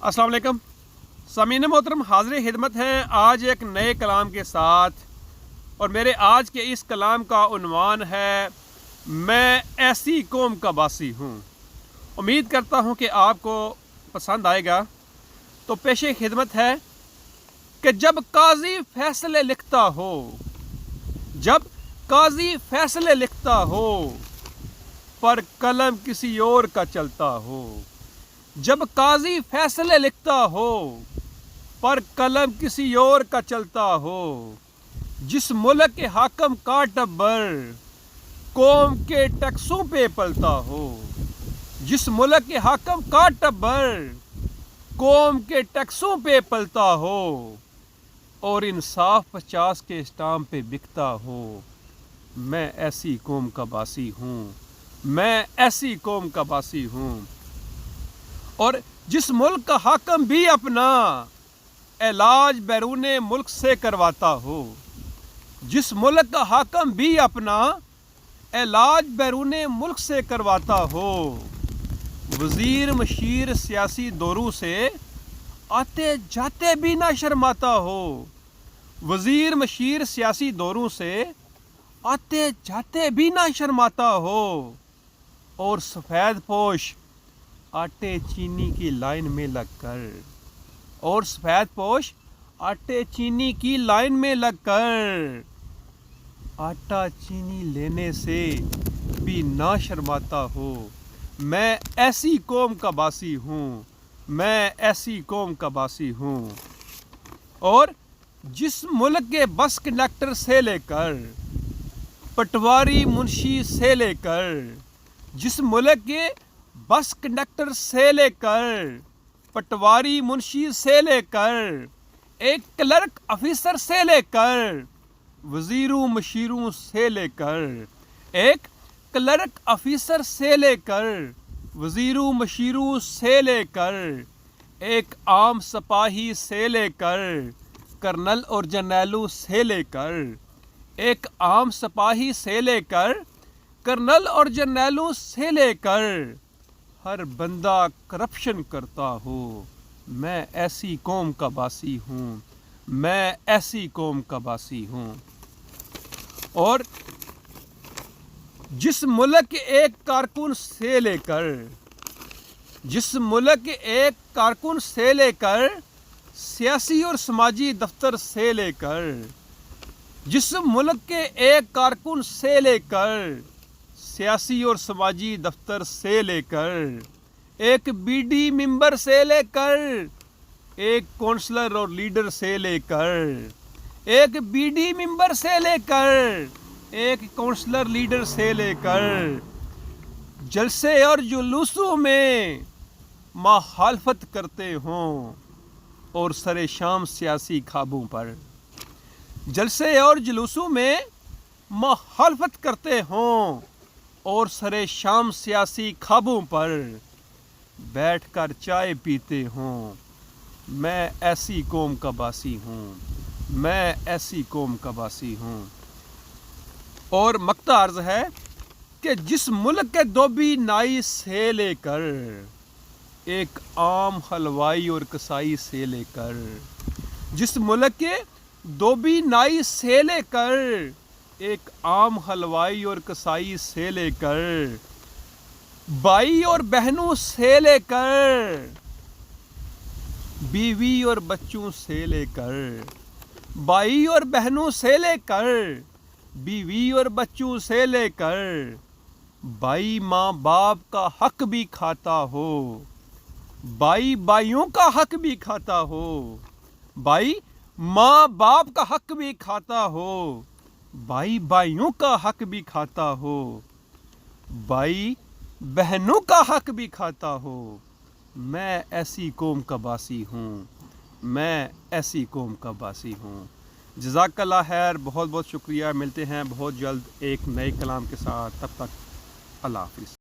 अस्सलाम वालेकुम सामीन मोहतरम, हाज़िर खिदमत हैं आज एक नए कलाम के साथ। और मेरे आज के इस कलाम का उन्वान है मैं ऐसी कौम का बासी हूँ। उम्मीद करता हूँ कि आपको पसंद आएगा। तो पेशे खिदमत है कि जब काजी फैसले लिखता हो, जब काजी फैसले लिखता हो पर कलम किसी और का चलता हो, जब काजी फैसले लिखता हो पर कलम किसी और का चलता हो, जिस मुल्क के हाकम का टब्बर कौम के टैक्सों पे पलता हो, जिस मुल्क के हाकम का टब्बर कौम के टैक्सों पे पलता हो और इंसाफ 50 के स्टाम्प पे बिकता हो, मैं ऐसी कौम का बासी हूँ, मैं ऐसी कौम का बासी हूँ। और जिस मुल्क का हाकम भी अपना इलाज बैरूने मुल्क से करवाता हो, जिस मुल्क का हाकम भी अपना इलाज बैरूने मुल्क से करवाता हो, वज़ीर मशीर सियासी दौरों से आते जाते भी ना शर्माता हो, वज़ीर मशीर सियासी दौरों से आते जाते भी ना शर्माता हो, और सफ़ेद पोश आटे चीनी की लाइन में लगकर, और सफ़ेद पोश आटे चीनी की लाइन में लगकर आटा चीनी लेने से भी ना शर्माता हो, मैं ऐसी कौम का बासी हूँ, मैं ऐसी कौम का बासी हूँ। और जिस मुल्क के बस कंडक्टर से लेकर पटवारी मुंशी से लेकर, जिस मुल्क के बस कंडक्टर से लेकर पटवारी मुंशी से लेकर एक क्लर्क ऑफिसर से लेकर वज़ीरों मशीरों से लेकर, एक क्लर्क ऑफिसर से लेकर वज़ीरों मशीरों से लेकर, एक आम सिपाही से लेकर कर्नल और जर्नैलों से लेकर, एक आम सिपाही से लेकर कर्नल और जर्नैलों से लेकर हर बंदा करप्शन करता हो, मैं ऐसी कौम का बासी हूँ, मैं ऐसी कौम का बासी हूँ। और जिस मुल्क के एक कारकुन से लेकर, जिस मुल्क के एक कारकुन से लेकर सियासी और समाजी दफ्तर से लेकर, जिस मुल्क के एक कारकुन से लेकर सियासी और समाजी दफ्तर से लेकर, एक बीडी मेंबर से लेकर, एक काउंसलर और लीडर से लेकर, एक बीडी मेंबर से लेकर, एक काउंसलर लीडर से लेकर जलसे और जुलूसों में मुखालफत करते हों और सरे शाम सियासी ख्वाबों पर, जलसे और जुलूसों में मुखालफत करते हों और सरे शाम सियासी ख्वाबों पर बैठकर चाय पीते हों, मैं ऐसी कौम का बासी हूँ, मैं ऐसी कौम का बासी हूँ। और मक्ता अर्ज है कि जिस मुल्क के धोबी नाई से लेकर एक आम हलवाई और कसाई से लेकर, जिस मुल्क के धोबी नाई से लेकर एक आम हलवाई और कसाई से लेकर भाई और बहनों से लेकर बीवी और बच्चों से लेकर, भाई और बहनों से लेकर बीवी और बच्चों से लेकर भाई माँ बाप का हक भी खाता हो, भाई भाइयों का हक भी खाता हो, भाई माँ बाप का हक भी खाता हो, भाई भाइयों का हक भी खाता हो, भाई बहनों का हक भी खाता हो, मैं ऐसी कौम का बासी हूँ, मैं ऐसी कौम का बासी हूँ। जज़ाकल्लाह खैर, बहुत बहुत शुक्रिया। मिलते हैं बहुत जल्द एक नए कलाम के साथ, तब तक अल्लाह हाफ़िज़।